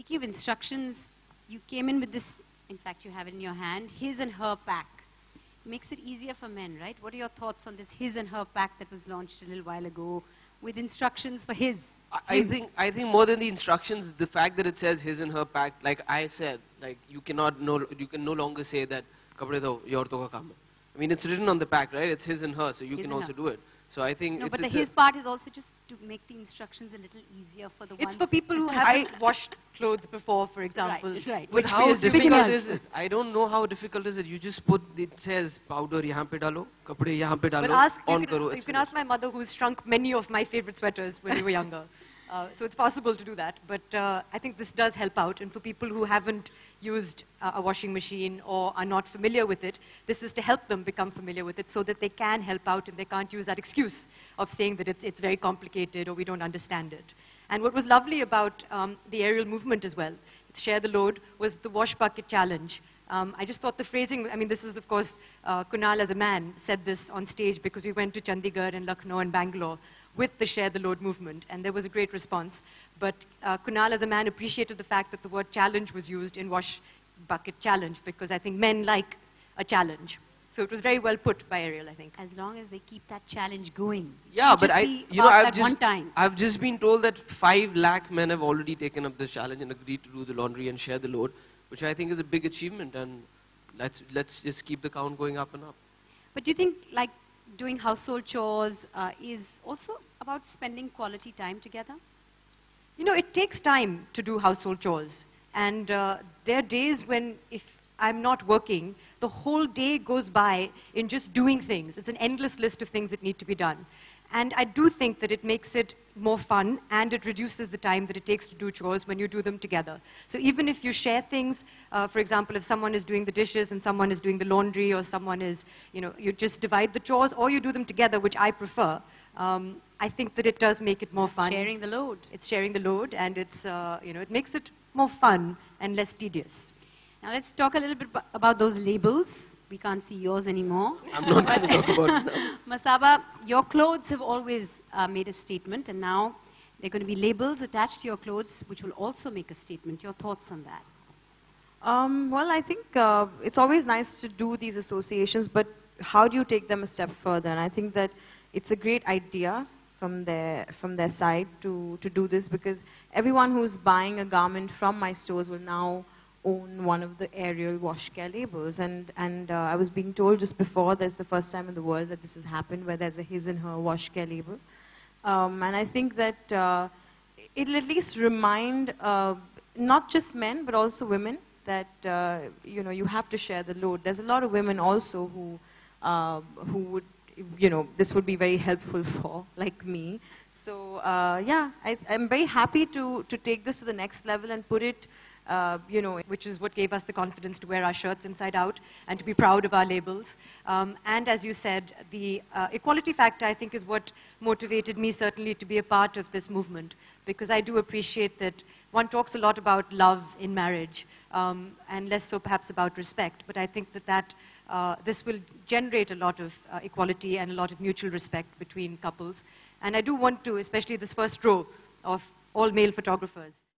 Speaking of instructions, you came in with this, in fact, you have it in your hand, his and her pack. Makes it easier for men, right? What are your thoughts on this his and her pack that was launched a little while ago with instructions for his? I think more than the instructions, the fact that it says his and her pack, like I said, like you can no longer say that kapde do yor to ka kaam hai. I mean, it's written on the pack, right? It's his and her, so you can also do it. So I think no, but the his part is also just to make the instructions a little easier for the ones. It's for people who haven't washed clothes before, for example. Right. But how difficult is it? I don't know how difficult is it. You just put, it says powder yahan pe dalo, kapde yahan pe dalo, on karo. You can ask my mother, who's shrunk many of my favorite sweaters when we were younger. So it's possible to do that. But I think this does help out. And for people who haven't used a washing machine or are not familiar with it, this is to help them become familiar with it so that they can help out and they can't use that excuse of saying that it's very complicated or we don't understand it. And what was lovely about the aerial movement as well, Share the Load, was the wash bucket challenge. I just thought the phrasing, I mean, this is, of course, Kunal as a man said this on stage because we went to Chandigarh and Lucknow and Bangalore with the Share the Load movement, and there was a great response. But Kunal as a man appreciated the fact that the word challenge was used in wash bucket challenge because I think men like a challenge. So it was very well put by Ariel, I think. As long as they keep that challenge going. Yeah, but I've just been told that 5 lakh men have already taken up this challenge and agreed to do the laundry and share the load, which I think is a big achievement, and let's just keep the count going up and up. But do you think, like, doing household chores is also about spending quality time together? You know, it takes time to do household chores. And there are days when, if I'm not working, the whole day goes by in just doing things. It's an endless list of things that need to be done. And I do think that it makes it more fun and it reduces the time that it takes to do chores when you do them together. So even if you share things, for example, if someone is doing the dishes and someone is doing the laundry or someone is, you know, you just divide the chores or you do them together, which I prefer. I think that it does make it more fun. Sharing the load. It's sharing the load and it's, you know, it makes it more fun and less tedious. Now let's talk a little bit about those labels. We can't see yours anymore. I'm not going to talk about it now. Masaba, your clothes have always made a statement, and now there are going to be labels attached to your clothes which will also make a statement. Your thoughts on that? Well, I think it's always nice to do these associations, but how do you take them a step further? And I think that it's a great idea from their side to do this, because everyone who's buying a garment from my stores will now own one of the Ariel wash care labels, and I was being told just before that's the first time in the world that this has happened, where there's a his and her wash care label, and I think that it'll at least remind not just men but also women that you know, you have to share the load. There's a lot of women also who would, you know, this would be very helpful for, like me. So yeah, I'm very happy to take this to the next level and put it, you know, which is what gave us the confidence to wear our shirts inside out and to be proud of our labels. And as you said, the equality factor, I think, is what motivated me certainly to be a part of this movement, because I do appreciate that one talks a lot about love in marriage, and less so perhaps about respect. But I think that this will generate a lot of equality and a lot of mutual respect between couples. And I do want to, especially this first row of all male photographers,